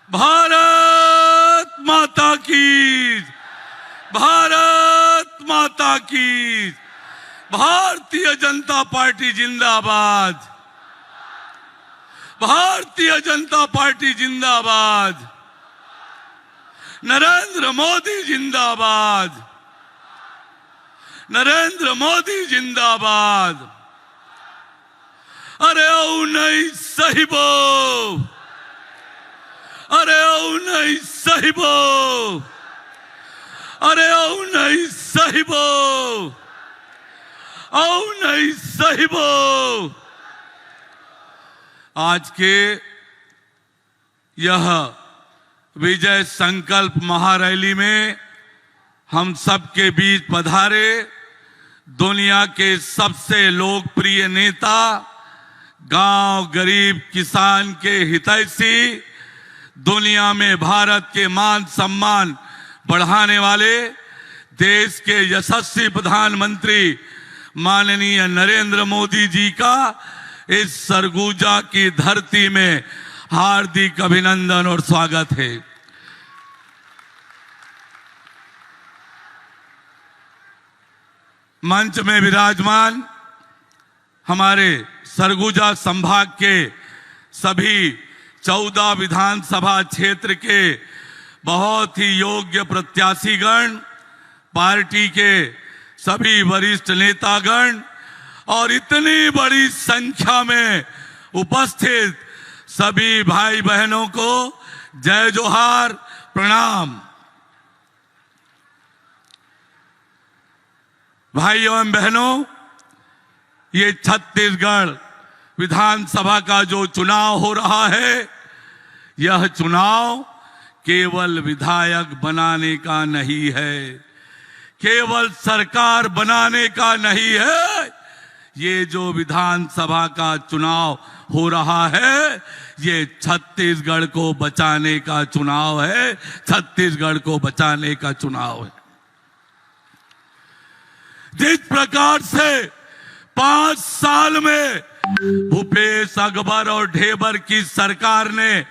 भारत माता की, भारत माता की, भारतीय जनता पार्टी जिंदाबाद, भारतीय जनता पार्टी जिंदाबाद, नरेंद्र मोदी जिंदाबाद, नरेंद्र मोदी जिंदाबाद। अरे ओ नहीं साहिबो, अरे ओ नहीं साहिबो, अरे ओ नहीं साहिबो, ओ नहीं साहिबो। आज के यह विजय संकल्प महारैली में हम सबके बीच पधारे दुनिया के सबसे लोकप्रिय नेता, गांव गरीब किसान के हितैषी, दुनिया में भारत के मान सम्मान बढ़ाने वाले, देश के यशस्वी प्रधानमंत्री माननीय नरेंद्र मोदी जी का इस सरगुजा की धरती में हार्दिक अभिनंदन और स्वागत है। मंच में विराजमान हमारे सरगुजा संभाग के सभी 14 विधानसभा क्षेत्र के बहुत ही योग्य प्रत्याशीगण, पार्टी के सभी वरिष्ठ नेतागण और इतनी बड़ी संख्या में उपस्थित सभी भाई बहनों को जय जोहार, प्रणाम। भाइयों एवं बहनों, ये छत्तीसगढ़ विधानसभा का जो चुनाव हो रहा है, यह चुनाव केवल विधायक बनाने का नहीं है, केवल सरकार बनाने का नहीं है। ये जो विधानसभा का चुनाव हो रहा है, ये छत्तीसगढ़ को बचाने का चुनाव है, छत्तीसगढ़ को बचाने का चुनाव है। जिस प्रकार से 5 साल में भूपेश अकबर और ढेबर की सरकार ने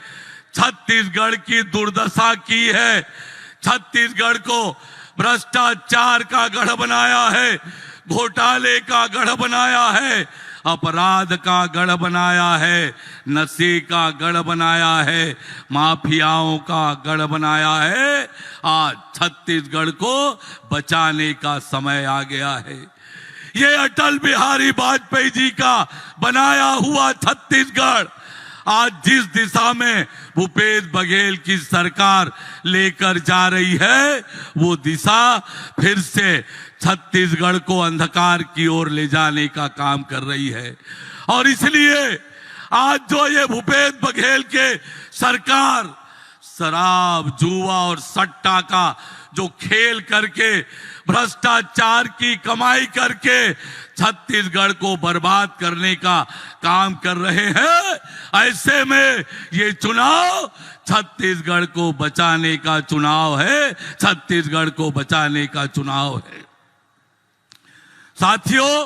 छत्तीसगढ़ की दुर्दशा की है, छत्तीसगढ़ को भ्रष्टाचार का गढ़ बनाया है, घोटाले का गढ़ बनाया है, अपराध का गढ़ बनाया है, नशे का गढ़ बनाया है, माफियाओं का गढ़ बनाया है। आज छत्तीसगढ़ को बचाने का समय आ गया है। ये अटल बिहारी वाजपेयी जी का बनाया हुआ छत्तीसगढ़ आज जिस दिशा में भूपेश बघेल की सरकार लेकर जा रही है, वो दिशा फिर से छत्तीसगढ़ को अंधकार की ओर ले जाने का काम कर रही है। और इसलिए आज जो ये भूपेश बघेल के सरकार शराब, जुआ और सट्टा का जो खेल करके, भ्रष्टाचार की कमाई करके छत्तीसगढ़ को बर्बाद करने का काम कर रहे हैं, ऐसे में ये चुनाव छत्तीसगढ़ को बचाने का चुनाव है, छत्तीसगढ़ को बचाने का चुनाव है। साथियों,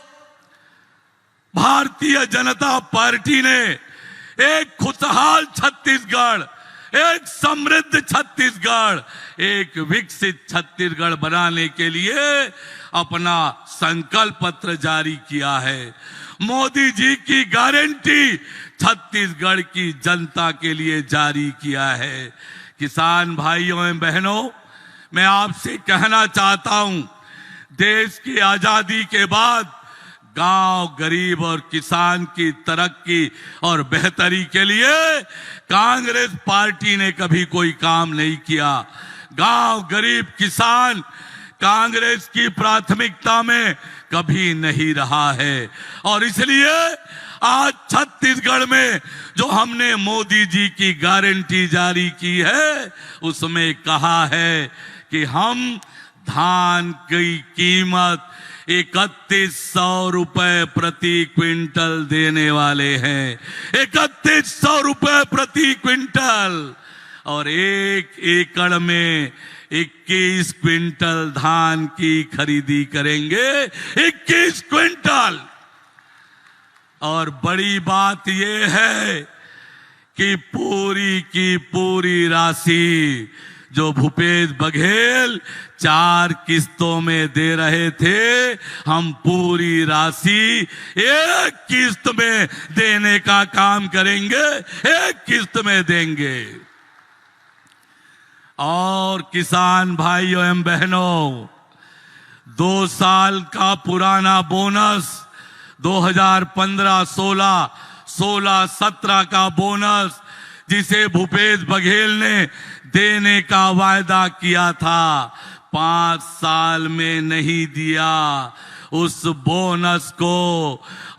भारतीय जनता पार्टी ने एक खुशहाल छत्तीसगढ़, एक समृद्ध छत्तीसगढ़, एक विकसित छत्तीसगढ़ बनाने के लिए अपना संकल्प पत्र जारी किया है। मोदी जी की गारंटी छत्तीसगढ़ की जनता के लिए जारी किया है। किसान भाइयों एवं बहनों, मैं आपसे कहना चाहता हूं, देश की आजादी के बाद गांव गरीब और किसान की तरक्की और बेहतरी के लिए कांग्रेस पार्टी ने कभी कोई काम नहीं किया। गांव गरीब किसान कांग्रेस की प्राथमिकता में कभी नहीं रहा है। और इसलिए आज छत्तीसगढ़ में जो हमने मोदी जी की गारंटी जारी की है, उसमें कहा है कि हम धान की कीमत 3100 रुपए प्रति क्विंटल देने वाले हैं। 3100 रुपए प्रति क्विंटल, और 1 एकड़ में 21 क्विंटल धान की खरीदी करेंगे। 21 क्विंटल। और बड़ी बात यह है कि की पूरी राशि जो भूपेश बघेल 4 किस्तों में दे रहे थे, हम पूरी राशि एक किस्त में देने का काम करेंगे, एक किस्त में देंगे। और किसान भाइयों एवं बहनों, 2 साल का पुराना बोनस 2015-16, 16-17 का बोनस जिसे भूपेश बघेल ने देने का वायदा किया था, 5 साल में नहीं दिया। उस बोनस को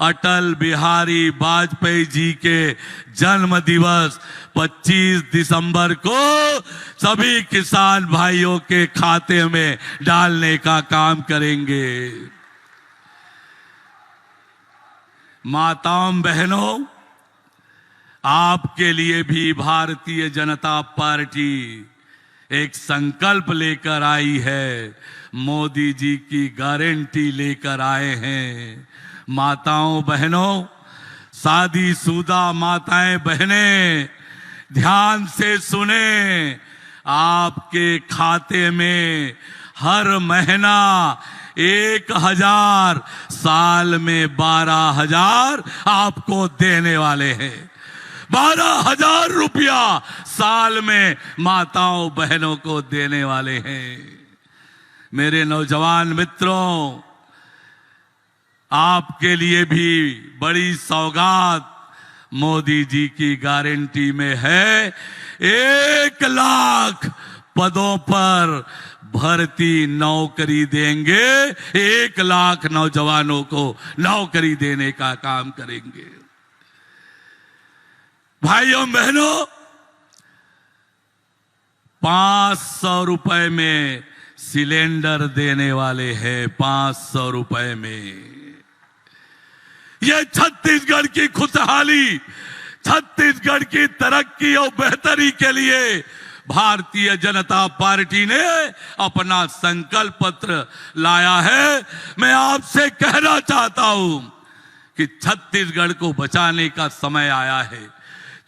अटल बिहारी वाजपेयी जी के जन्म दिवस 25 दिसंबर को सभी किसान भाइयों के खाते में डालने का काम करेंगे। माताओं बहनों, आपके लिए भी भारतीय जनता पार्टी एक संकल्प लेकर आई है, मोदी जी की गारंटी लेकर आए हैं। माताओं बहनों, शादीशुदा माताएं बहनें, ध्यान से सुने, आपके खाते में हर महीना 1,000, साल में 12,000 आपको देने वाले हैं। 12,000 रुपया साल में माताओं बहनों को देने वाले हैं। मेरे नौजवान मित्रों, आपके लिए भी बड़ी सौगात मोदी जी की गारंटी में है। 1 लाख पदों पर भर्ती नौकरी देंगे, 1 लाख नौजवानों को नौकरी देने का काम करेंगे। भाइयों बहनों, 500 रुपए में सिलेंडर देने वाले हैं, 500 रुपए में। ये छत्तीसगढ़ की खुशहाली, छत्तीसगढ़ की तरक्की और बेहतरी के लिए भारतीय जनता पार्टी ने अपना संकल्प पत्र लाया है। मैं आपसे कहना चाहता हूं कि छत्तीसगढ़ को बचाने का समय आया है।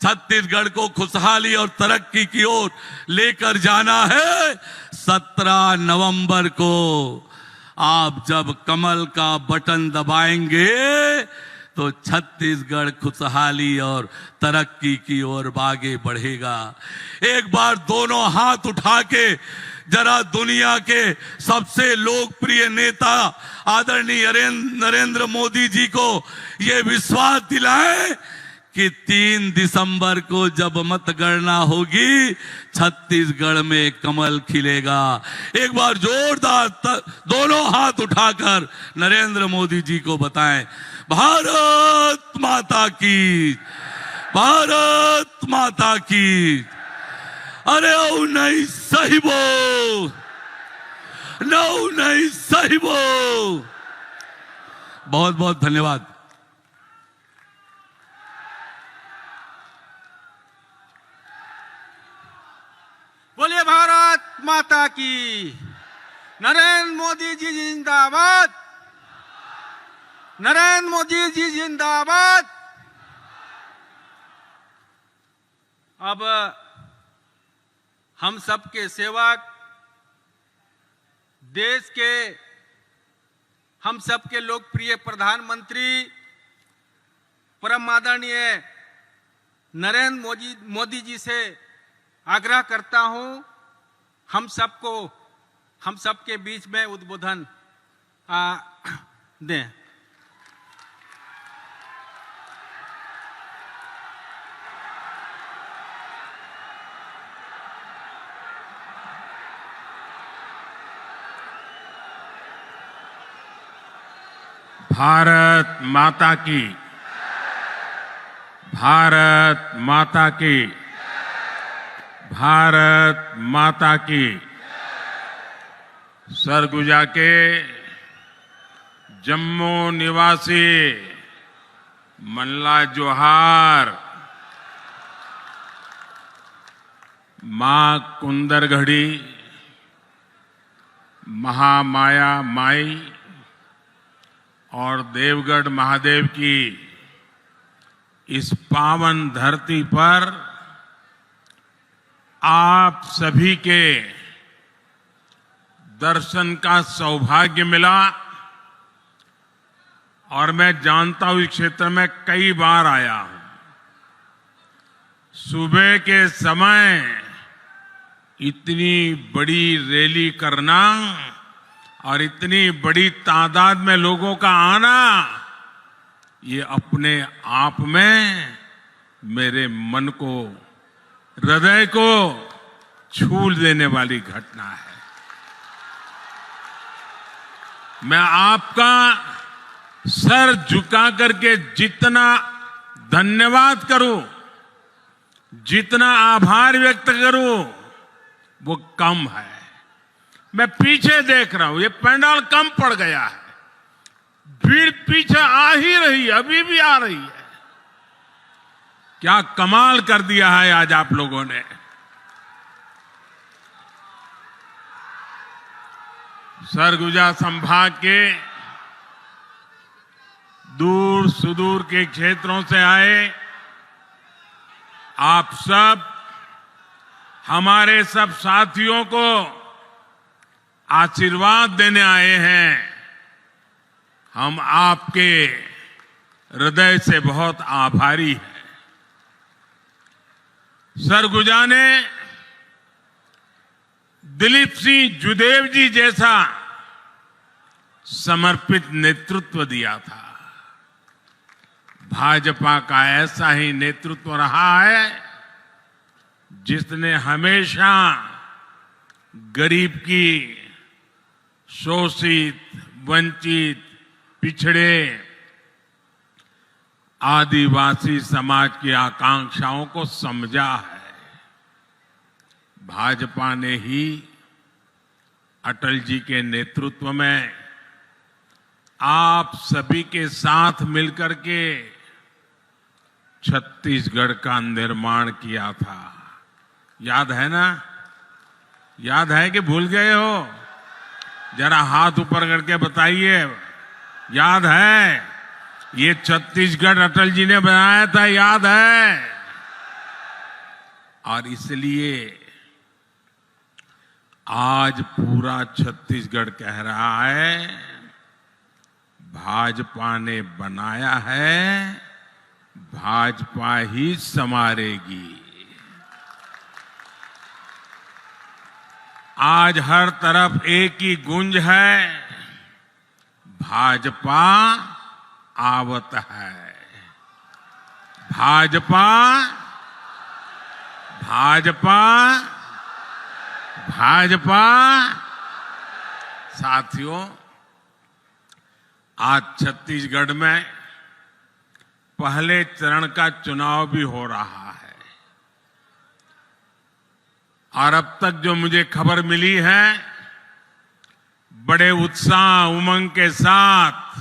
छत्तीसगढ़ को खुशहाली और तरक्की की ओर लेकर जाना है। 17 नवंबर को आप जब कमल का बटन दबाएंगे तो छत्तीसगढ़ खुशहाली और तरक्की की ओर आगे बढ़ेगा। एक बार दोनों हाथ उठा के जरा दुनिया के सबसे लोकप्रिय नेता आदरणीय नरेंद्र मोदी जी को यह विश्वास दिलाएं कि 3 दिसंबर को जब मतगणना होगी, छत्तीसगढ़ में कमल खिलेगा। एक बार जोरदार दोनों हाथ उठाकर नरेंद्र मोदी जी को बताएं, भारत माता की, भारत माता की। अरे ओ नहीं साहिबो, नो नहीं साहिबो। बहुत बहुत धन्यवाद। बोलिए भारत माता की। नरेंद्र मोदी जी जिंदाबाद, नरेंद्र मोदी जी जिंदाबाद। अब हम सबके सेवक, देश के हम सबके लोकप्रिय प्रधानमंत्री परम आदरणीय नरेंद्र मोदी जी से आग्रह करता हूं, हम सबके बीच में उद्बोधन दें। भारत माता की, भारत माता की, भारत माता की। सरगुजा के जम्मू निवासी मल्ला जोहार, मां कुंदरगढ़ी, महामाया माई और देवगढ़ महादेव की इस पावन धरती पर आप सभी के दर्शन का सौभाग्य मिला और मैं जानता हूं इस क्षेत्र में कई बार आया हूं। सुबह के समय इतनी बड़ी रैली करना और इतनी बड़ी तादाद में लोगों का आना, ये अपने आप में मेरे मन को, हृदय को छू देने वाली घटना है। मैं आपका सर झुका करके जितना धन्यवाद करूं, जितना आभार व्यक्त करूं, वो कम है। मैं पीछे देख रहा हूं, ये पंडाल कम पड़ गया है, भीड़ पीछे आ ही रही है, अभी भी आ रही है। क्या कमाल कर दिया है आज आप लोगों ने। सरगुजा संभाग के दूर सुदूर के क्षेत्रों से आए आप सब, हमारे सब साथियों को आशीर्वाद देने आए हैं। हम आपके हृदय से बहुत आभारी हैं। सरगुजा ने दिलीप सिंह जुदेव जी जैसा समर्पित नेतृत्व दिया था। भाजपा का ऐसा ही नेतृत्व रहा है जिसने हमेशा गरीब की, शोषित, वंचित, पिछड़े, आदिवासी समाज की आकांक्षाओं को समझा है। भाजपा ने ही अटल जी के नेतृत्व में आप सभी के साथ मिलकर के छत्तीसगढ़ का निर्माण किया था। याद है ना? याद है कि भूल गए हो? जरा हाथ ऊपर करके बताइए, याद है? ये छत्तीसगढ़ अटल जी ने बनाया था, याद है? और इसलिए आज पूरा छत्तीसगढ़ कह रहा है, भाजपा ने बनाया है, भाजपा ही संवारेगी। आज हर तरफ एक ही गूंज है, भाजपा आवत है। भाजपा, भाजपा, भाजपा। साथियों, आज छत्तीसगढ़ में पहले चरण का चुनाव भी हो रहा है और अब तक जो मुझे खबर मिली है, बड़े उत्साह उमंग के साथ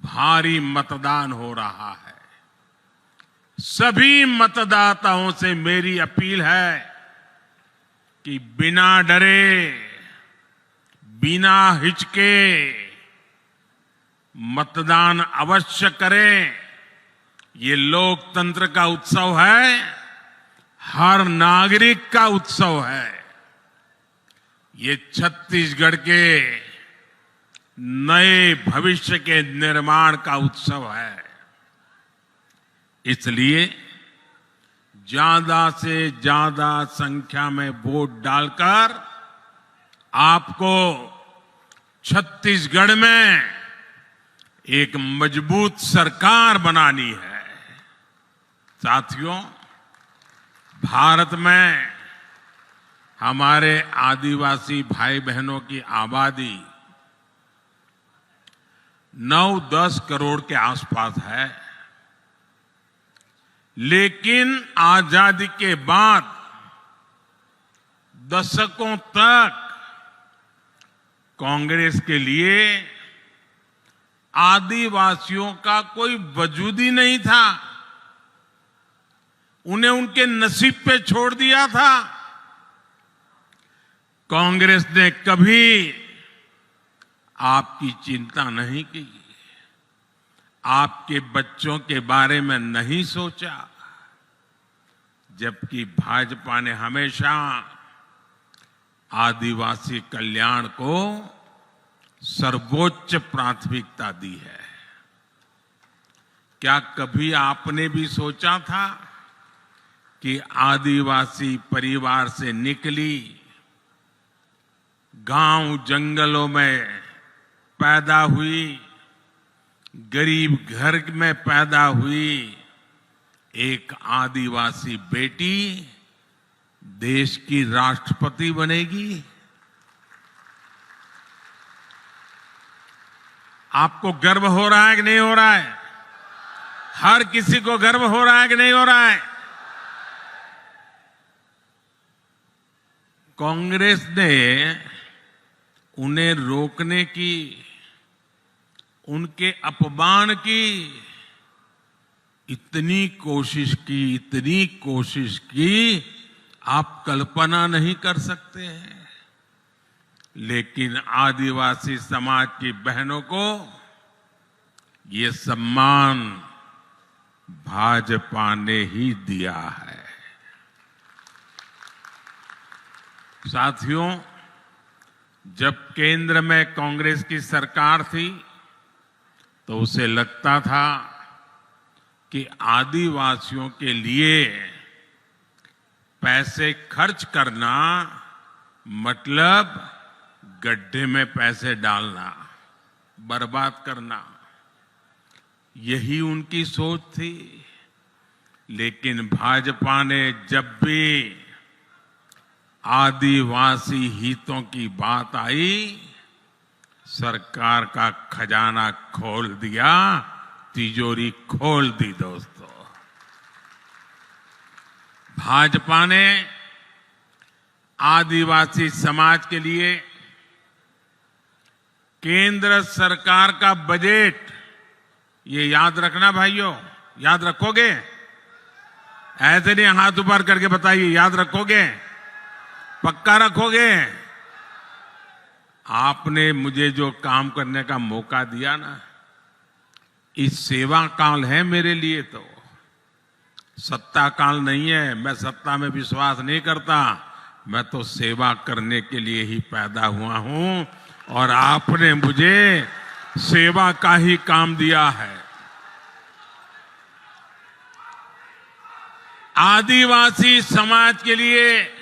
भारी मतदान हो रहा है। सभी मतदाताओं से मेरी अपील है कि बिना डरे, बिना हिचके मतदान अवश्य करें। ये लोकतंत्र का उत्सव है, हर नागरिक का उत्सव है। ये छत्तीसगढ़ के नए भविष्य के निर्माण का उत्सव है। इसलिए ज्यादा से ज्यादा संख्या में वोट डालकर आपको छत्तीसगढ़ में एक मजबूत सरकार बनानी है। साथियों, भारत में हमारे आदिवासी भाई बहनों की आबादी 9-10 करोड़ के आसपास है, लेकिन आजादी के बाद दशकों तक कांग्रेस के लिए आदिवासियों का कोई वजूद ही नहीं था। उन्हें उनके नसीब पे छोड़ दिया था। कांग्रेस ने कभी आपकी चिंता नहीं की। आपके बच्चों के बारे में नहीं सोचा, जबकि भाजपा ने हमेशा आदिवासी कल्याण को सर्वोच्च प्राथमिकता दी है। क्या कभी आपने भी सोचा था कि आदिवासी परिवार से निकली, गांव जंगलों में पैदा हुई, गरीब घर में पैदा हुई एक आदिवासी बेटी देश की राष्ट्रपति बनेगी? आपको गर्व हो रहा है कि नहीं हो रहा है? हर किसी को गर्व हो रहा है कि नहीं हो रहा है? कांग्रेस ने उन्हें रोकने की, उनके अपमान की इतनी कोशिश की आप कल्पना नहीं कर सकते हैं। लेकिन आदिवासी समाज की बहनों को ये सम्मान भाजपा ने ही दिया है। साथियों, जब केंद्र में कांग्रेस की सरकार थी तो उसे लगता था कि आदिवासियों के लिए पैसे खर्च करना मतलब गड्ढे में पैसे डालना, बर्बाद करना, यही उनकी सोच थी। लेकिन भाजपा ने जब भी आदिवासी हितों की बात आई, सरकार का खजाना खोल दिया, तिजोरी खोल दी। दोस्तों, भाजपा ने आदिवासी समाज के लिए केंद्र सरकार का बजट, ये याद रखना भाइयों, याद रखोगे? ऐसे नहीं हाथ ऊपर करके बताइए, याद रखोगे? पक्का रखोगे? आपने मुझे जो काम करने का मौका दिया ना, इस सेवा काल है मेरे लिए, तो सत्ता काल नहीं है। मैं सत्ता में विश्वास नहीं करता, मैं तो सेवा करने के लिए ही पैदा हुआ हूं और आपने मुझे सेवा का ही काम दिया है। आदिवासी समाज के लिए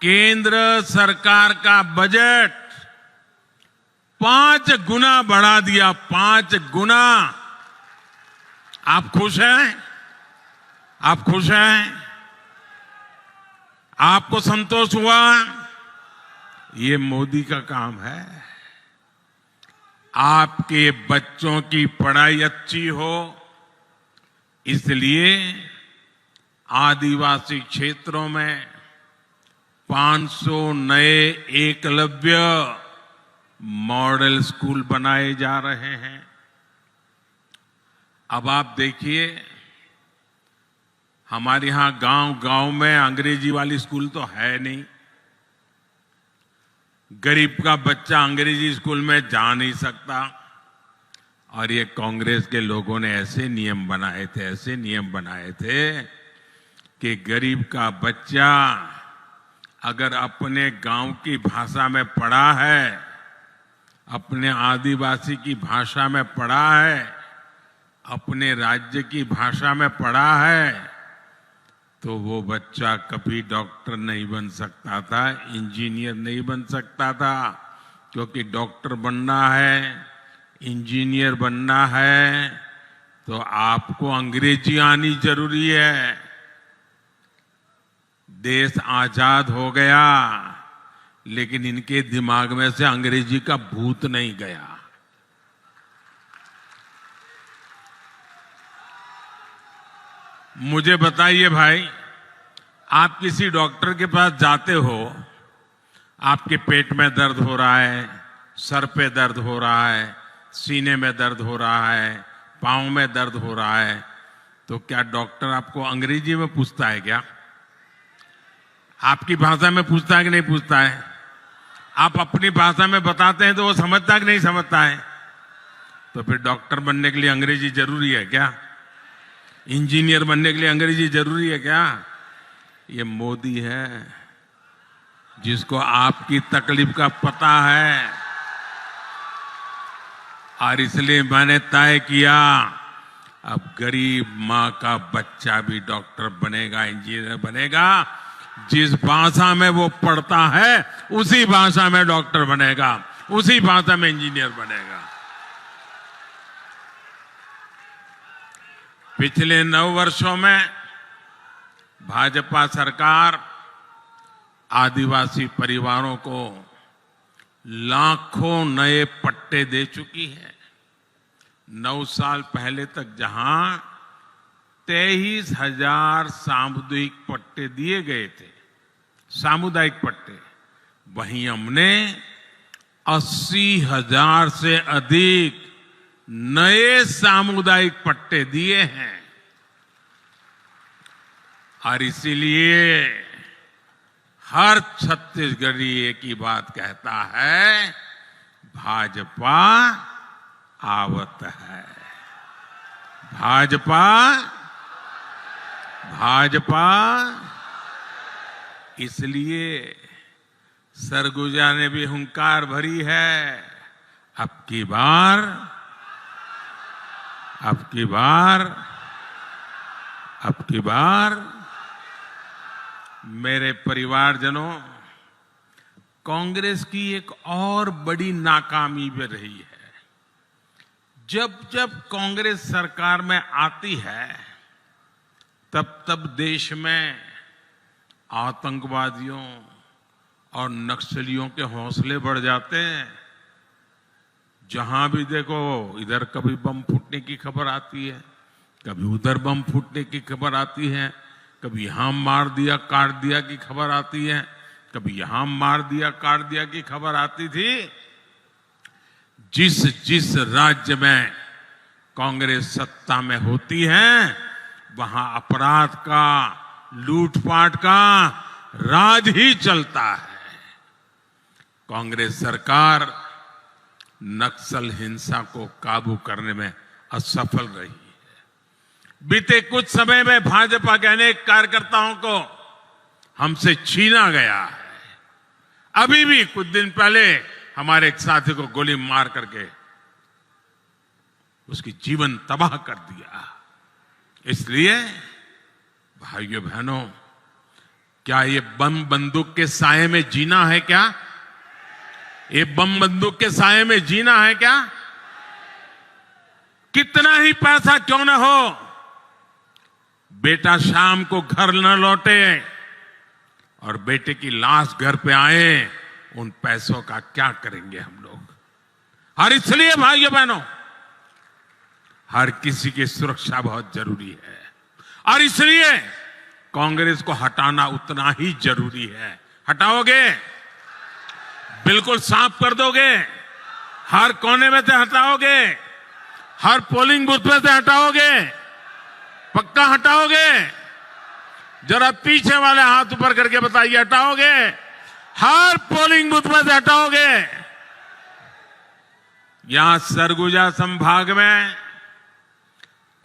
केंद्र सरकार का बजट 5 गुना बढ़ा दिया, 5 गुना। आप खुश हैं? आप खुश हैं? आपको संतोष हुआ? ये मोदी का काम है। आपके बच्चों की पढ़ाई अच्छी हो, इसलिए आदिवासी क्षेत्रों में 500 नए एकलव्य मॉडल स्कूल बनाए जा रहे हैं। अब आप देखिए, हमारे यहां गांव में अंग्रेजी वाली स्कूल तो है नहीं। गरीब का बच्चा अंग्रेजी स्कूल में जा नहीं सकता। और ये कांग्रेस के लोगों ने ऐसे नियम बनाए थे कि गरीब का बच्चा अगर अपने गांव की भाषा में पढ़ा है, अपने आदिवासी की भाषा में पढ़ा है, अपने राज्य की भाषा में पढ़ा है, तो वो बच्चा कभी डॉक्टर नहीं बन सकता था, इंजीनियर नहीं बन सकता था। क्योंकि डॉक्टर बनना है, इंजीनियर बनना है, तो आपको अंग्रेजी आनी जरूरी है। देश आजाद हो गया, लेकिन इनके दिमाग में से अंग्रेजी का भूत नहीं गया। मुझे बताइए भाई, आप किसी डॉक्टर के पास जाते हो, आपके पेट में दर्द हो रहा है, सर पे दर्द हो रहा है, सीने में दर्द हो रहा है, पांव में दर्द हो रहा है, तो क्या डॉक्टर आपको अंग्रेजी में पूछता है क्या? आपकी भाषा में पूछता है कि नहीं पूछता है? आप अपनी भाषा में बताते हैं तो वो समझता है कि नहीं समझता है? तो फिर डॉक्टर बनने के लिए अंग्रेजी जरूरी है क्या? इंजीनियर बनने के लिए अंग्रेजी जरूरी है क्या? ये मोदी है जिसको आपकी तकलीफ का पता है, और इसलिए मैंने तय किया अब गरीब मां का बच्चा भी डॉक्टर बनेगा, इंजीनियर बनेगा। जिस भाषा में वो पढ़ता है उसी भाषा में डॉक्टर बनेगा, उसी भाषा में इंजीनियर बनेगा। पिछले 9 वर्षों में भाजपा सरकार आदिवासी परिवारों को लाखों नए पट्टे दे चुकी है। 9 साल पहले तक जहां 23,000 सामुदायिक पट्टे दिए गए थे, सामुदायिक पट्टे, वहीं हमने 80,000 से अधिक नए सामुदायिक पट्टे दिए हैं। और इसीलिए हर छत्तीसगढ़ी एक ही बात कहता है, भाजपा आवत है, भाजपा, भाजपा। इसलिए सरगुजा ने भी हुंकार भरी है, अब की बार, अब की बार, अब की बार मेरे परिवारजनों, कांग्रेस की एक और बड़ी नाकामी भी रही है। जब जब कांग्रेस सरकार में आती है तब तब देश में आतंकवादियों और नक्सलियों के हौसले बढ़ जाते हैं। जहां भी देखो इधर कभी बम फूटने की खबर आती है, कभी उधर बम फूटने की खबर आती है, कभी यहां मार दिया काट दिया की खबर आती है, कभी यहां मार दिया काट दिया की खबर आती थी। जिस जिस राज्य में कांग्रेस सत्ता में होती है वहां अपराध का, लूटपाट का राज ही चलता है। कांग्रेस सरकार नक्सल हिंसा को काबू करने में असफल रही है। बीते कुछ समय में भाजपा के अनेक कार्यकर्ताओं को हमसे छीना गया है। अभी भी कुछ दिन पहले हमारे एक साथी को गोली मार करके उसकी जीवन तबाह कर दिया। इसलिए भाइयों बहनों, क्या ये बम बंदूक के साए में जीना है क्या? ये बम बंदूक के साए में जीना है क्या? कितना ही पैसा क्यों न हो, बेटा शाम को घर न लौटे और बेटे की लाश घर पे आए, उन पैसों का क्या करेंगे हम लोग? और इसलिए भाइयों बहनों, हर किसी की सुरक्षा बहुत जरूरी है, और इसलिए कांग्रेस को हटाना उतना ही जरूरी है। हटाओगे? बिल्कुल साफ कर दोगे? हर कोने में से हटाओगे? हर पोलिंग बूथ में से हटाओगे? पक्का हटाओगे? जरा पीछे वाले हाथ ऊपर करके बताइए, हटाओगे? हर पोलिंग बूथ में से हटाओगे? यहां सरगुजा संभाग में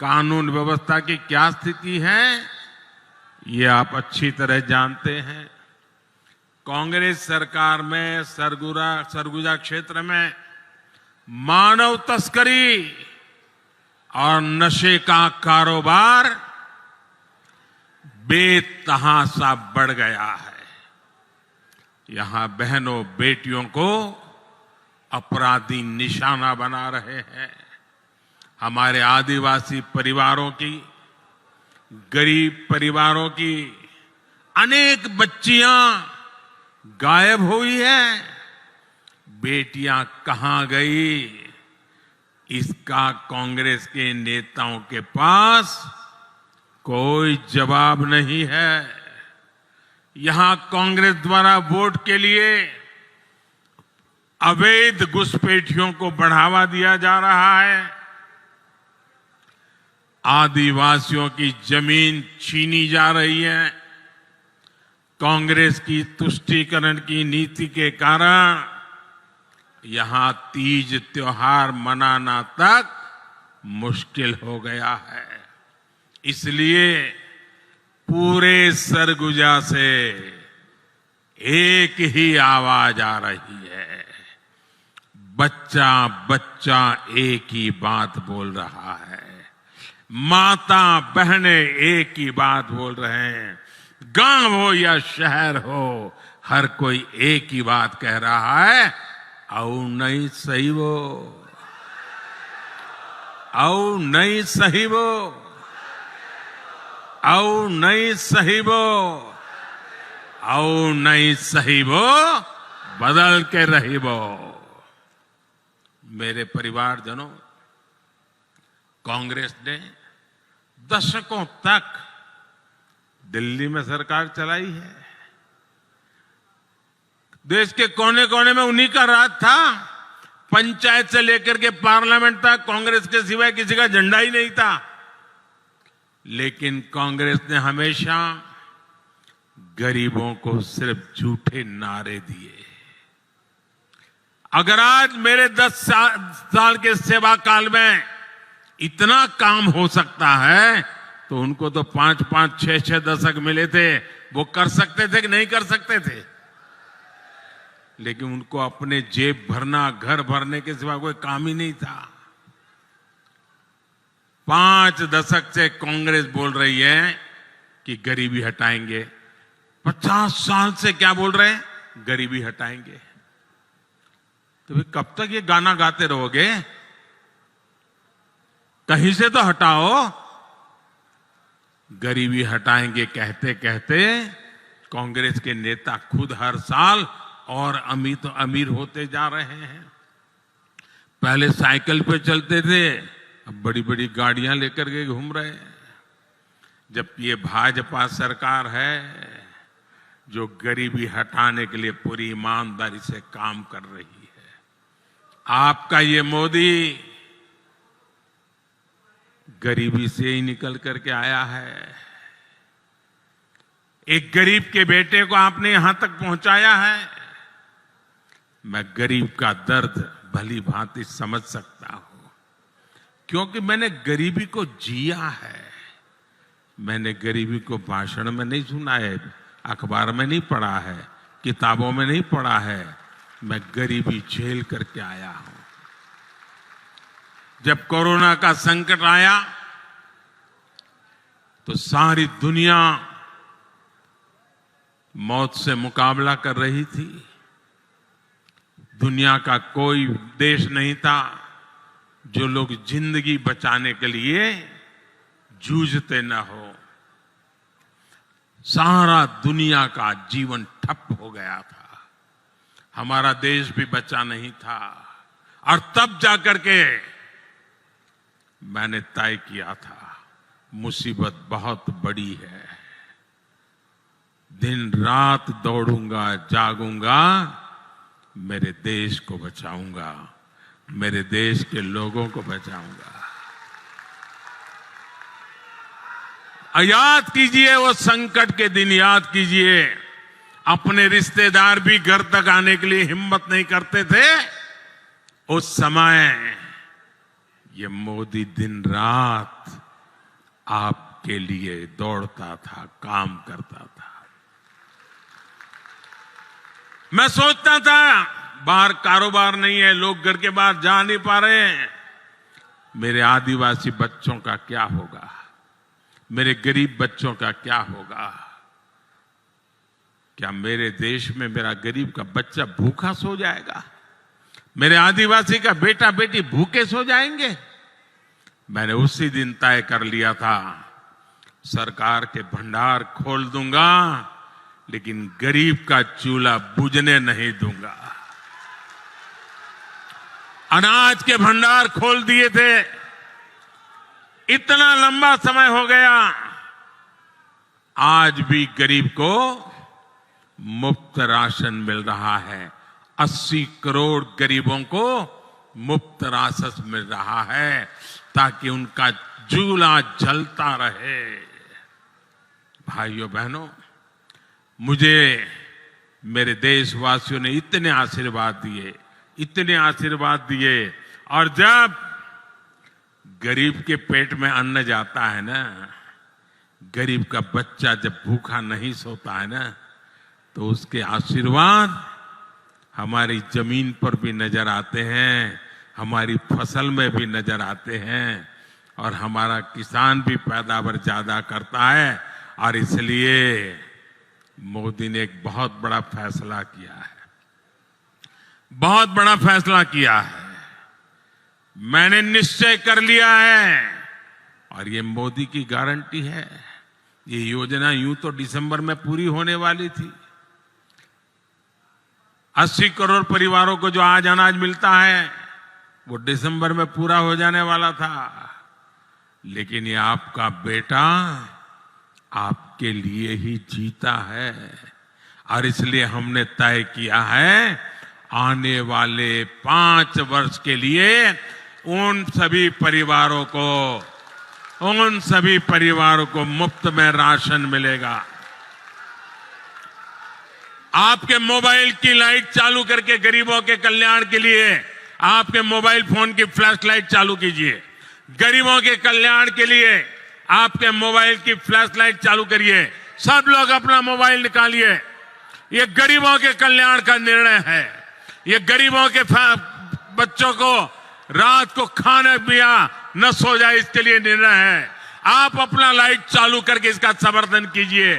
कानून व्यवस्था की क्या स्थिति है, ये आप अच्छी तरह जानते हैं। कांग्रेस सरकार में सरगुजा क्षेत्र में मानव तस्करी और नशे का कारोबार बेतहाशा बढ़ गया है। यहां बहनों बेटियों को अपराधी निशाना बना रहे हैं। हमारे आदिवासी परिवारों की, गरीब परिवारों की अनेक बच्चियां गायब हुई हैं। बेटियां कहां गई, इसका कांग्रेस के नेताओं के पास कोई जवाब नहीं है। यहां कांग्रेस द्वारा वोट के लिए अवैध घुसपैठियों को बढ़ावा दिया जा रहा है। आदिवासियों की जमीन छीनी जा रही है। कांग्रेस की तुष्टीकरण की नीति के कारण यहां तीज त्योहार मनाना तक मुश्किल हो गया है। इसलिए पूरे सरगुजा से एक ही आवाज आ रही है, बच्चा बच्चा एक ही बात बोल रहा है, माता बहनें एक ही बात बोल रहे हैं, गांव हो या शहर हो हर कोई एक ही बात कह रहा है, औ नहीं सही वो, औ नहीं सही वो, औ नहीं सही वो, औ नहीं सही वो, बदल के रही वो। मेरे परिवारजनों, कांग्रेस ने दशकों तक दिल्ली में सरकार चलाई है। देश के कोने कोने में उन्हीं का राज था। पंचायत से लेकर के पार्लियामेंट तक कांग्रेस के सिवाय किसी का झंडा ही नहीं था। लेकिन कांग्रेस ने हमेशा गरीबों को सिर्फ झूठे नारे दिए। अगर आज मेरे 10 साल के सेवा काल में इतना काम हो सकता है तो उनको तो 5-5, 6-6 दशक मिले थे। वो कर सकते थे कि नहीं कर सकते थे? लेकिन उनको अपने जेब भरना, घर भरने के सिवा कोई काम ही नहीं था। 5 दशक से कांग्रेस बोल रही है कि गरीबी हटाएंगे। 50 साल से क्या बोल रहे हैं? गरीबी हटाएंगे। तो भाई कब तक ये गाना गाते रहोगे? कहीं से तो हटाओ। गरीबी हटाएंगे कहते कहते कांग्रेस के नेता खुद हर साल और अमीर होते जा रहे हैं। पहले साइकिल पे चलते थे, अब बड़ी बड़ी गाड़ियां लेकर के घूम रहे हैं। जबकि ये भाजपा सरकार है जो गरीबी हटाने के लिए पूरी ईमानदारी से काम कर रही है। आपका ये मोदी गरीबी से ही निकल करके आया है। एक गरीब के बेटे को आपने यहां तक पहुंचाया है। मैं गरीब का दर्द भली भांति समझ सकता हूं, क्योंकि मैंने गरीबी को जिया है। मैंने गरीबी को भाषण में नहीं सुना है, अखबार में नहीं पढ़ा है, किताबों में नहीं पढ़ा है। मैं गरीबी झेल करके आया हूं। जब कोरोना का संकट आया तो सारी दुनिया मौत से मुकाबला कर रही थी। दुनिया का कोई देश नहीं था जो लोग जिंदगी बचाने के लिए जूझते न हो। सारा दुनिया का जीवन ठप हो गया था। हमारा देश भी बचा नहीं था। और तब जाकर के मैंने तय किया था, मुसीबत बहुत बड़ी है। दिन रात दौड़ूंगा, जागूंगा, मेरे देश को बचाऊंगा, मेरे देश के लोगों को बचाऊंगा। याद कीजिए वो संकट के दिन, याद कीजिए अपने रिश्तेदार भी घर तक आने के लिए हिम्मत नहीं करते थे। उस समय ये मोदी दिन रात आपके लिए दौड़ता था, काम करता था। मैं सोचता था बाहर कारोबार नहीं है, लोग घर के बाहर जा नहीं पा रहे हैं, मेरे आदिवासी बच्चों का क्या होगा, मेरे गरीब बच्चों का क्या होगा? क्या मेरे देश में मेरा गरीब का बच्चा भूखा सो जाएगा? मेरे आदिवासी का बेटा बेटी भूखे सो जाएंगे? मैंने उसी दिन तय कर लिया था, सरकार के भंडार खोल दूंगा, लेकिन गरीब का चूल्हा बुझने नहीं दूंगा। अनाज के भंडार खोल दिए थे। इतना लंबा समय हो गया, आज भी गरीब को मुफ्त राशन मिल रहा है। 80 करोड़ गरीबों को मुफ्त राशन मिल रहा है ताकि उनका चूल्हा जलता रहे। भाइयों बहनों, मुझे मेरे देशवासियों ने इतने आशीर्वाद दिए, इतने आशीर्वाद दिए। और जब गरीब के पेट में अन्न जाता है ना, गरीब का बच्चा जब भूखा नहीं सोता है ना, तो उसके आशीर्वाद हमारी जमीन पर भी नजर आते हैं, हमारी फसल में भी नजर आते हैं, और हमारा किसान भी पैदावार ज्यादा करता है। और इसलिए मोदी ने एक बहुत बड़ा फैसला किया है, बहुत बड़ा फैसला किया है। मैंने निश्चय कर लिया है, और ये मोदी की गारंटी है। ये योजना यूं तो दिसंबर में पूरी होने वाली थी। 80 करोड़ परिवारों को जो आज अनाज मिलता है वो दिसंबर में पूरा हो जाने वाला था। लेकिन ये आपका बेटा आपके लिए ही जीता है, और इसलिए हमने तय किया है आने वाले 5 वर्ष के लिए उन सभी परिवारों को मुफ्त में राशन मिलेगा। आपके मोबाइल की लाइट चालू करके गरीबों के कल्याण के लिए आपके मोबाइल फोन की फ्लैश लाइट चालू कीजिए। गरीबों के कल्याण के लिए आपके मोबाइल की फ्लैश लाइट चालू करिए। सब लोग अपना मोबाइल निकालिए। ये गरीबों के कल्याण का निर्णय है। ये गरीबों के बच्चों को रात को खाने पिया न सो जाए, इसके लिए निर्णय है। आप अपना लाइट चालू करके इसका समर्थन कीजिए।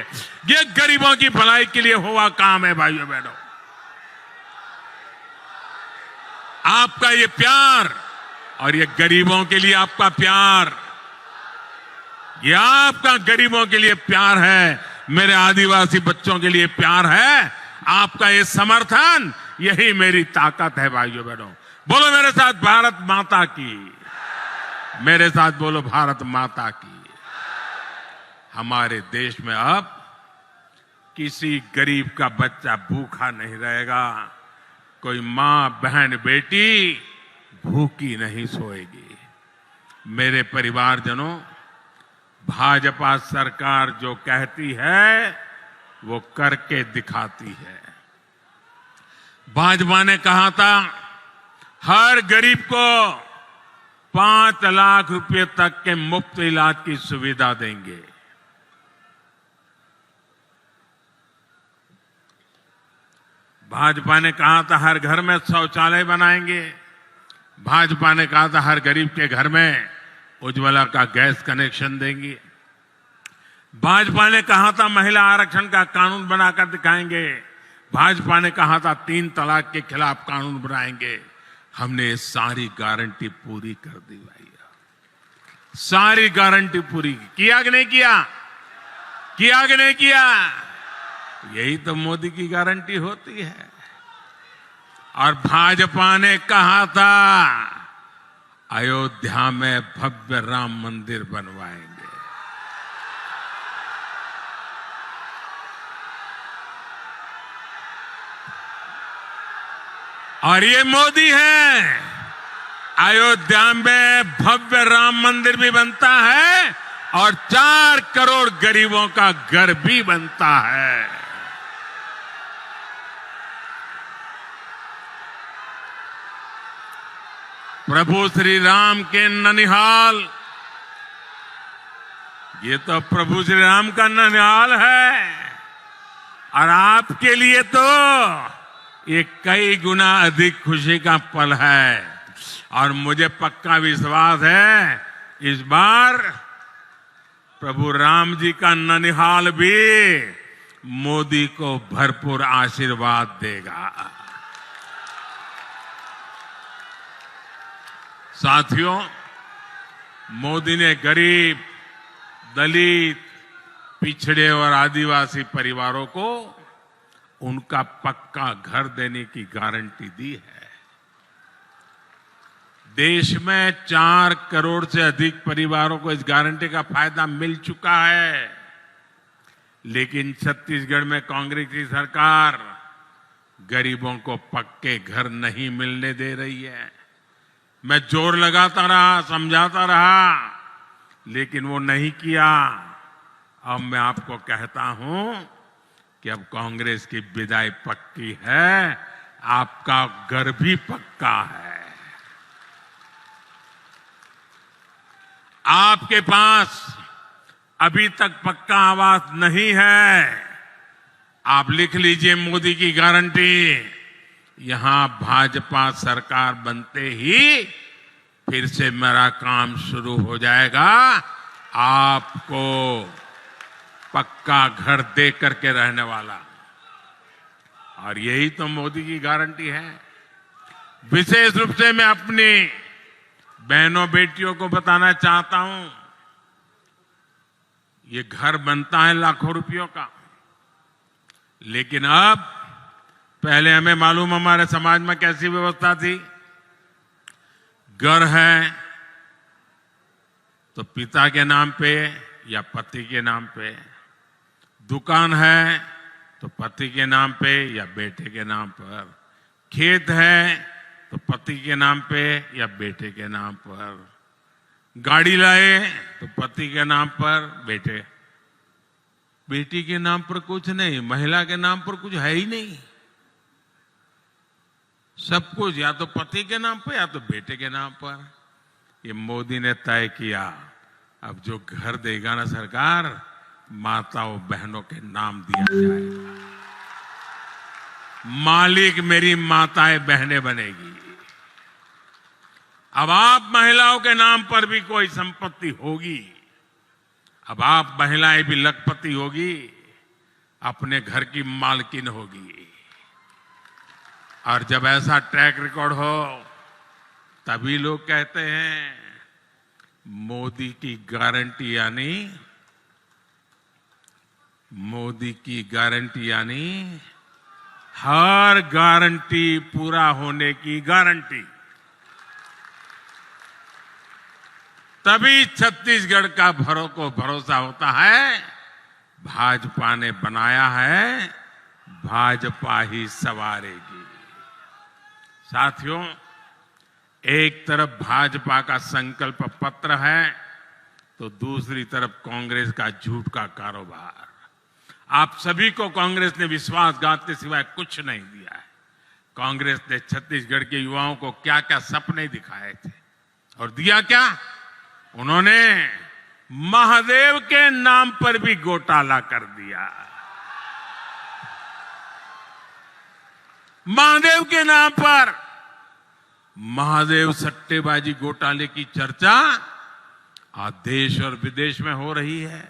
ये गरीबों की भलाई के लिए हुआ काम है भाइयों बहनों। आपका ये प्यार और ये गरीबों के लिए आपका प्यार, ये आपका गरीबों के लिए प्यार है, मेरे आदिवासी बच्चों के लिए प्यार है। आपका ये समर्थन, यही मेरी ताकत है भाइयों बहनों। बोलो मेरे साथ भारत माता की, मेरे साथ बोलो भारत माता की। हमारे देश में अब किसी गरीब का बच्चा भूखा नहीं रहेगा। कोई मां बहन बेटी भूखी नहीं सोएगी। मेरे परिवारजनों, भाजपा सरकार जो कहती है वो करके दिखाती है। भाजपा ने कहा था हर गरीब को 5 लाख रुपए तक के मुफ्त इलाज की सुविधा देंगे। भाजपा ने कहा था हर घर में शौचालय बनाएंगे। भाजपा ने कहा था हर गरीब के घर में उज्ज्वला का गैस कनेक्शन देंगे। भाजपा ने कहा था महिला आरक्षण का कानून बनाकर दिखाएंगे। भाजपा ने कहा था 3 तलाक के खिलाफ कानून बनाएंगे। हमने सारी गारंटी पूरी कर दी भैया, सारी गारंटी पूरी किया कि नहीं किया? किया कि नहीं किया? यही तो मोदी की गारंटी होती है। और भाजपा ने कहा था अयोध्या में भव्य राम मंदिर बनवाएंगे। और ये मोदी है। अयोध्या में भव्य राम मंदिर भी बनता है और 4 करोड़ गरीबों का घर भी बनता है। प्रभु श्री राम के ननिहाल, ये तो प्रभु श्री राम का ननिहाल है, और आपके लिए तो ये कई गुना अधिक खुशी का पल है। और मुझे पक्का विश्वास है इस बार प्रभु राम जी का ननिहाल भी मोदी को भरपूर आशीर्वाद देगा। साथियों, मोदी ने गरीब, दलित, पिछड़े और आदिवासी परिवारों को उनका पक्का घर देने की गारंटी दी है। देश में 4 करोड़ से अधिक परिवारों को इस गारंटी का फायदा मिल चुका है। लेकिन छत्तीसगढ़ में कांग्रेस की सरकार गरीबों को पक्के घर नहीं मिलने दे रही है। मैं जोर लगाता रहा, समझाता रहा, लेकिन वो नहीं किया। अब मैं आपको कहता हूं कि अब कांग्रेस की विदाई पक्की है। आपका घर भी पक्का है। आपके पास अभी तक पक्का आवास नहीं है, आप लिख लीजिए मोदी की गारंटी। यहां भाजपा सरकार बनते ही फिर से मेरा काम शुरू हो जाएगा। आपको पक्का घर दे करके रहने वाला, और यही तो मोदी की गारंटी है। विशेष रूप से मैं अपनी बहनों बेटियों को बताना चाहता हूं, ये घर बनता है लाखों रुपयों का, लेकिन अब पहले हमें मालूम हमारे समाज में कैसी व्यवस्था थी। घर है तो पिता के नाम पे या पति के नाम पे, दुकान है तो पति के नाम पे या बेटे के नाम पर, खेत है तो पति के नाम पे या बेटे के नाम पर, गाड़ी लाए तो पति के नाम पर, बेटी के नाम पर कुछ नहीं, महिला के नाम पर कुछ है ही नहीं। सब कुछ या तो पति के नाम पर या तो बेटे के नाम पर। ये मोदी ने तय किया, अब जो घर देगा ना सरकार, माताओं बहनों के नाम दिया जाएगा। मालिक मेरी माताएं बहनें बनेगी। अब आप महिलाओं के नाम पर भी कोई संपत्ति होगी, अब आप महिलाएं भी लखपति होगी, अपने घर की मालकिन होगी। और जब ऐसा ट्रैक रिकॉर्ड हो तभी लोग कहते हैं मोदी की गारंटी यानी हर गारंटी पूरा होने की गारंटी। तभी छत्तीसगढ़ का भरोसा होता है, भाजपा ने बनाया है, भाजपा ही संवारेगी। साथियों, एक तरफ भाजपा का संकल्प पत्र है तो दूसरी तरफ कांग्रेस का झूठ का कारोबार। आप सभी को कांग्रेस ने विश्वासघात के सिवाय कुछ नहीं दिया है। कांग्रेस ने छत्तीसगढ़ के युवाओं को क्या क्या सपने दिखाए थे और दिया क्या? उन्होंने महादेव के नाम पर भी घोटाला कर दिया। महादेव के नाम पर महादेव सट्टेबाजी घोटाले की चर्चा आज देश और विदेश में हो रही है।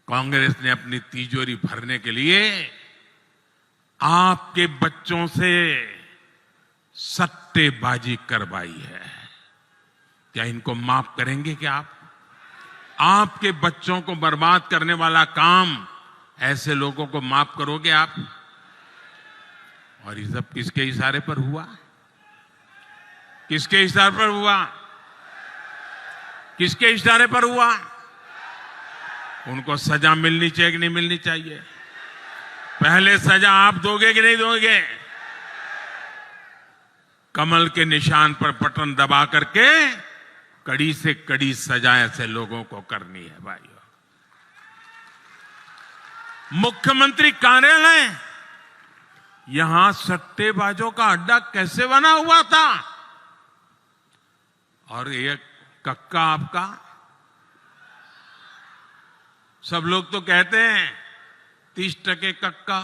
कांग्रेस ने अपनी तिजोरी भरने के लिए आपके बच्चों से सट्टेबाजी करवाई है। क्या इनको माफ करेंगे क्या आप? आपके बच्चों को बर्बाद करने वाला काम ऐसे लोगों को माफ करोगे आप? और ये सब किसके इशारे पर हुआ? किसके इशारे पर हुआ? किसके इशारे पर हुआ? उनको सजा मिलनी चाहिए कि नहीं मिलनी चाहिए? पहले सजा आप दोगे कि नहीं दोगे? कमल के निशान पर बटन दबा करके कड़ी से कड़ी सजा ऐसे लोगों को करनी है भाइयों। मुख्यमंत्री कार्यालय, यहां सट्टेबाजों का अड्डा कैसे बना हुआ था? और ये कक्का आपका, सब लोग तो कहते हैं 30% कक्का,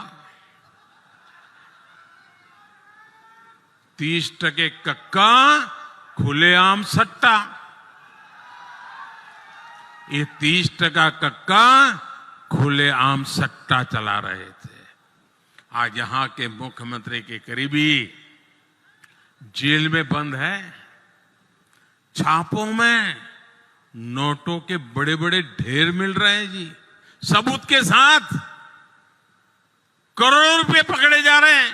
30% कक्का, खुलेआम सट्टा। ये 30% कक्का खुलेआम सट्टा चला रहे थे। आज यहां के मुख्यमंत्री के करीबी जेल में बंद है। छापों में नोटों के बड़े बड़े ढेर मिल रहे हैं जी, सबूत के साथ करोड़ों रुपए पकड़े जा रहे हैं।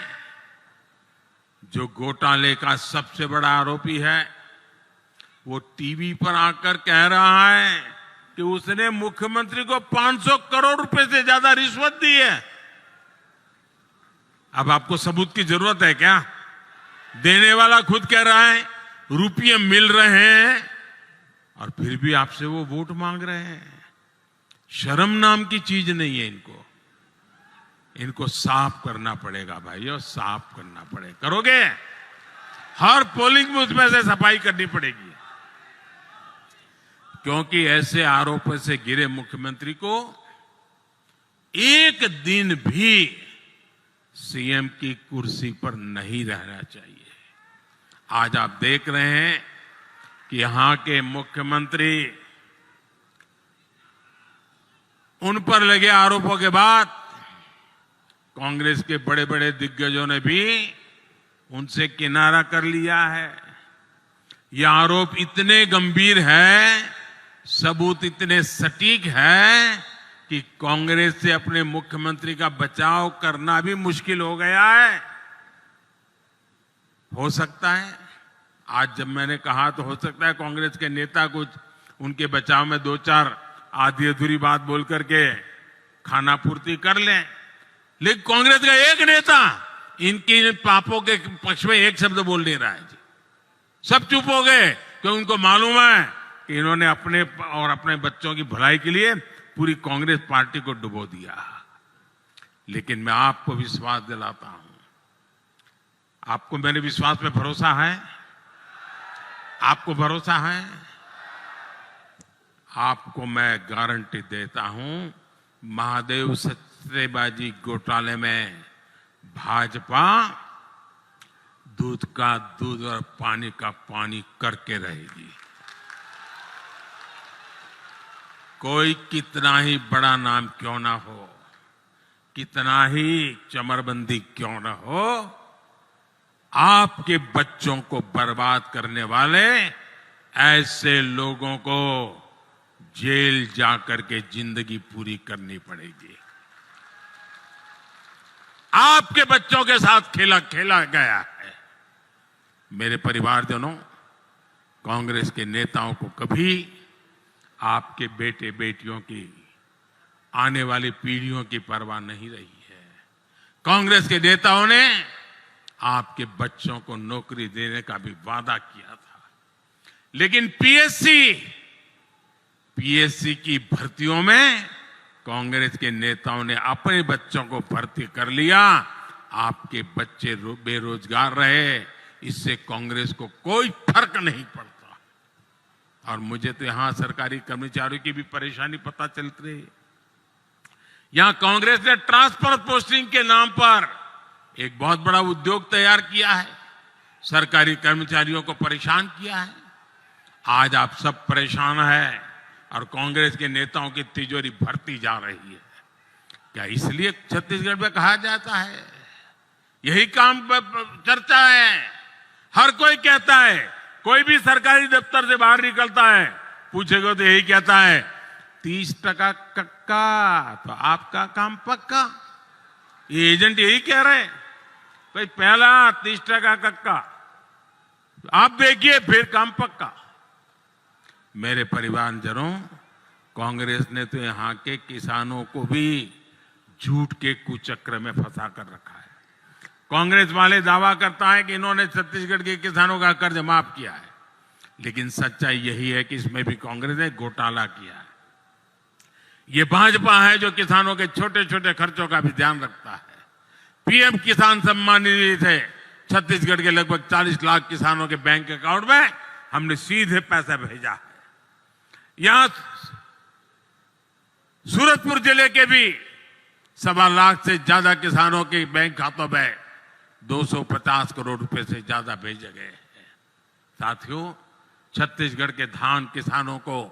जो घोटाले का सबसे बड़ा आरोपी है वो टीवी पर आकर कह रहा है कि उसने मुख्यमंत्री को 500 करोड़ रुपए से ज्यादा रिश्वत दी है। अब आपको सबूत की जरूरत है क्या? देने वाला खुद कह रहा है रुपये मिल रहे हैं और फिर भी आपसे वो वोट मांग रहे हैं। शर्म नाम की चीज नहीं है इनको। इनको साफ करना पड़ेगा भाइयों, साफ करना पड़ेगा। करोगे? हर पोलिंग बूथ में से सफाई करनी पड़ेगी, क्योंकि ऐसे आरोपों से घिरे मुख्यमंत्री को एक दिन भी सीएम की कुर्सी पर नहीं रहना चाहिए। आज आप देख रहे हैं कि यहां के मुख्यमंत्री, उन पर लगे आरोपों के बाद कांग्रेस के बड़े बड़े दिग्गजों ने भी उनसे किनारा कर लिया है। ये आरोप इतने गंभीर है, सबूत इतने सटीक है कि कांग्रेस से अपने मुख्यमंत्री का बचाव करना भी मुश्किल हो गया है। हो सकता है, आज जब मैंने कहा तो हो सकता है कांग्रेस के नेता कुछ उनके बचाव में दो चार आधी अधूरी बात बोल करके खाना पूर्ति कर लें, लेकिन कांग्रेस का एक नेता इनकी पापों के पक्ष में एक शब्द बोल नहीं रहा है जी। सब चुप हो गए, क्योंकि उनको मालूम है कि इन्होंने अपने और अपने बच्चों की भलाई के लिए पूरी कांग्रेस पार्टी को डुबो दिया। लेकिन मैं आपको विश्वास दिलाता हूं, आपको मेरे विश्वास पे भरोसा है? आपको भरोसा है? आपको मैं गारंटी देता हूं, महादेव सट्टेबाजी घोटाले में भाजपा दूध का दूध और पानी का पानी करके रहेगी। कोई कितना ही बड़ा नाम क्यों ना हो, कितना ही चमरबंदी क्यों ना हो, आपके बच्चों को बर्बाद करने वाले ऐसे लोगों को जेल जाकर के जिंदगी पूरी करनी पड़ेगी। आपके बच्चों के साथ खेला गया है। मेरे परिवारजनों, कांग्रेस के नेताओं को कभी आपके बेटे बेटियों की, आने वाली पीढ़ियों की परवाह नहीं रही है। कांग्रेस के नेताओं ने आपके बच्चों को नौकरी देने का भी वादा किया था, लेकिन पीएससी की भर्तियों में कांग्रेस के नेताओं ने अपने बच्चों को भर्ती कर लिया। आपके बच्चे बेरोजगार रहे, इससे कांग्रेस को कोई फर्क नहीं पड़ता। और मुझे तो यहां सरकारी कर्मचारियों की भी परेशानी पता चलती रही। यहां कांग्रेस ने ट्रांसफर पोस्टिंग के नाम पर एक बहुत बड़ा उद्योग तैयार किया है, सरकारी कर्मचारियों को परेशान किया है। आज आप सब परेशान हैं और कांग्रेस के नेताओं की तिजोरी भरती जा रही है। क्या इसलिए छत्तीसगढ़ में कहा जाता है? यही काम चर्चा है। हर कोई कहता है, कोई भी सरकारी दफ्तर से बाहर निकलता है, पूछेगा तो यही कहता है 30% कक्का, तो आपका काम पक्का। ये एजेंट यही कह रहे हैं, भाई पहला 30% कक्का, आप देखिए फिर काम पक्का। मेरे परिवारजनों, कांग्रेस ने तो यहां के किसानों को भी झूठ के कुचक्र में फंसा कर रखा है। कांग्रेस वाले दावा करता है कि इन्होंने छत्तीसगढ़ के किसानों का कर्ज माफ किया है, लेकिन सच्चाई यही है कि इसमें भी कांग्रेस ने घोटाला किया है। ये भाजपा है जो किसानों के छोटे छोटे खर्चों का भी ध्यान रखता है। पीएम किसान सम्मान निधि से छत्तीसगढ़ के लगभग 40 लाख किसानों के बैंक अकाउंट में हमने सीधे पैसा भेजा है। यहां सूरजपुर जिले के भी 1.25 लाख से ज्यादा किसानों के बैंक खातों में 250 करोड़ रुपए से ज्यादा भेजे गए हैं। साथियों, छत्तीसगढ़ के धान किसानों को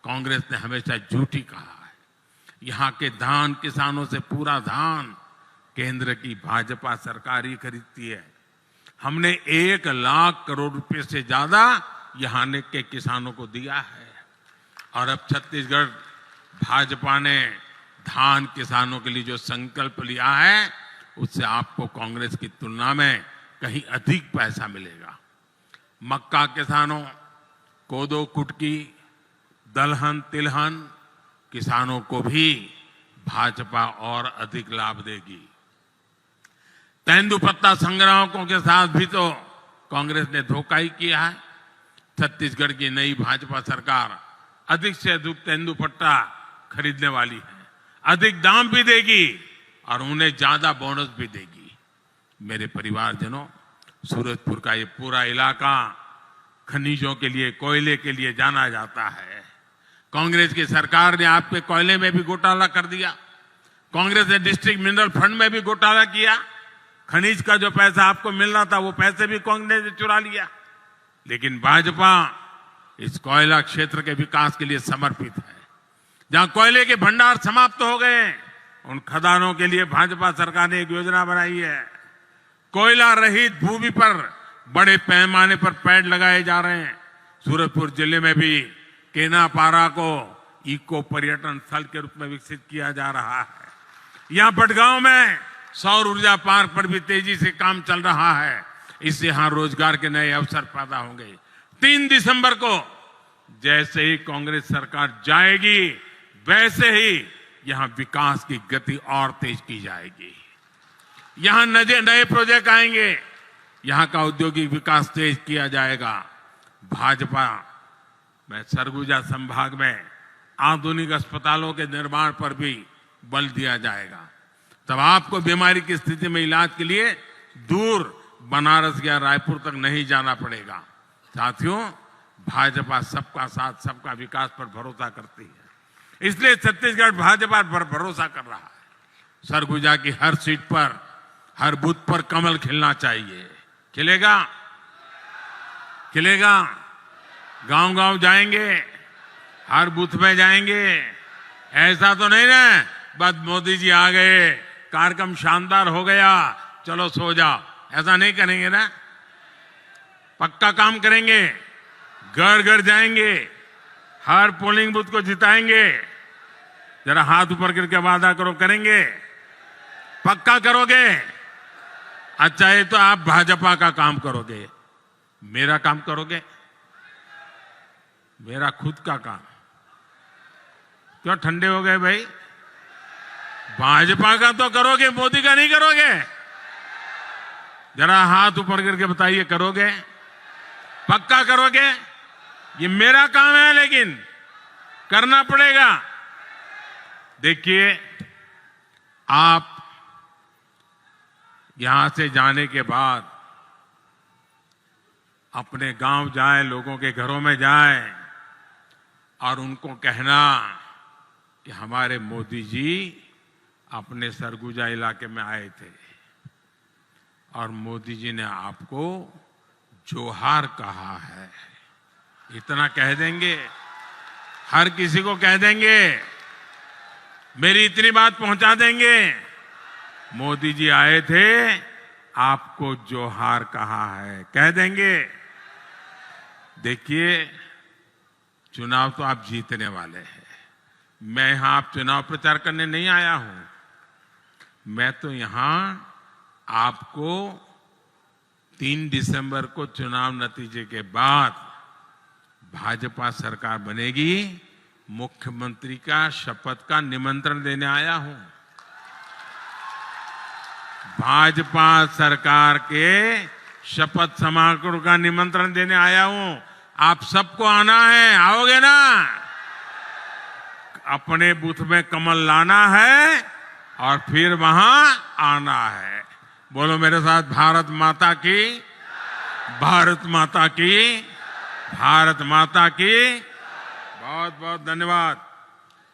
कांग्रेस ने हमेशा झूठी कहा है। यहां के धान किसानों से पूरा धान केंद्र की भाजपा सरकार ही खरीदती है। हमने 1 लाख करोड़ रुपए से ज्यादा यहां के किसानों को दिया है। और अब छत्तीसगढ़ भाजपा ने धान किसानों के लिए जो संकल्प लिया है, उससे आपको कांग्रेस की तुलना में कहीं अधिक पैसा मिलेगा। मक्का किसानों, कोदो कुटकी, दलहन तिलहन किसानों को भी भाजपा और अधिक लाभ देगी। तेंदुपत्ता संग्राहकों के साथ भी तो कांग्रेस ने धोखा ही किया है। छत्तीसगढ़ की नई भाजपा सरकार अधिक से अधिक तेंदुपत्ता खरीदने वाली है, अधिक दाम भी देगी, और उन्हें ज्यादा बोनस भी देगी। मेरे परिवारजनों, सूरजपुर का ये पूरा इलाका खनिजों के लिए, कोयले के लिए जाना जाता है। कांग्रेस की सरकार ने आपके कोयले में भी घोटाला कर दिया। कांग्रेस ने डिस्ट्रिक्ट मिनरल फंड में भी घोटाला किया। खनिज का जो पैसा आपको मिलना था वो पैसे भी कांग्रेस ने चुरा लिया। लेकिन भाजपा इस कोयला क्षेत्र के विकास के लिए समर्पित है। जहां कोयले के भंडार समाप्त हो गए, उन खदानों के लिए भाजपा सरकार ने एक योजना बनाई है। कोयला रहित भूमि पर बड़े पैमाने पर पेड़ लगाए जा रहे हैं। सूरजपुर जिले में भी केनापारा को इको पर्यटन स्थल के रूप में विकसित किया जा रहा है। यहां बटगांव में सौर ऊर्जा पार्क पर भी तेजी से काम चल रहा है। इससे यहां रोजगार के नए अवसर पैदा होंगे। 3 दिसंबर को जैसे ही कांग्रेस सरकार जाएगी, वैसे ही यहां विकास की गति और तेज की जाएगी। यहां नए प्रोजेक्ट आएंगे, यहां का औद्योगिक विकास तेज किया जाएगा। भाजपा में सरगुजा संभाग में आधुनिक अस्पतालों के निर्माण पर भी बल दिया जाएगा। तब आपको बीमारी की स्थिति में इलाज के लिए दूर बनारस या रायपुर तक नहीं जाना पड़ेगा। साथियों, भाजपा सबका साथ, सबका विकास पर भरोसा करती है। इसलिए छत्तीसगढ़ भाजपा पर भरोसा कर रहा है। सरगुजा की हर सीट पर, हर बूथ पर कमल खिलना चाहिए। खिलेगा? खिलेगा? गांव-गांव जाएंगे, हर बूथ में जाएंगे। ऐसा तो नहीं ना बस मोदी जी आ गए, कार्यक्रम शानदार हो गया, चलो सो जाओ, ऐसा नहीं करेंगे ना। पक्का काम करेंगे, घर घर जाएंगे, हर पोलिंग बूथ को जिताएंगे। जरा हाथ ऊपर करके वादा करो, करेंगे? पक्का करोगे? अच्छा, ये तो आप भाजपा का काम करोगे, मेरा काम करोगे? मेरा खुद का काम। क्यों ठंडे हो गए भाई? भाजपा का तो करोगे, मोदी का नहीं करोगे? जरा हाथ ऊपर करके बताइए, करोगे? पक्का करोगे? ये मेरा काम है, लेकिन करना पड़ेगा। देखिए, आप यहां से जाने के बाद अपने गांव जाएं, लोगों के घरों में जाएं और उनको कहना कि हमारे मोदी जी अपने सरगुजा इलाके में आए थे और मोदी जी ने आपको जोहार कहा है। इतना कह देंगे, हर किसी को कह देंगे, मेरी इतनी बात पहुंचा देंगे, मोदी जी आए थे, आपको जोहार कहा है, कह देंगे। देखिए, चुनाव तो आप जीतने वाले हैं। मैं यहां आप चुनाव प्रचार करने नहीं आया हूं। मैं तो यहां आपको 3 दिसंबर को चुनाव नतीजे के बाद भाजपा सरकार बनेगी, मुख्यमंत्री का शपथ का निमंत्रण देने आया हूं। भाजपा सरकार के शपथ समारोह का निमंत्रण देने आया हूं। आप सबको आना है, आओगे ना? अपने बूथ में कमल लाना है और फिर वहां आना है। बोलो मेरे साथ, भारत माता की, भारत माता की, भारत माता की। बहुत बहुत धन्यवाद।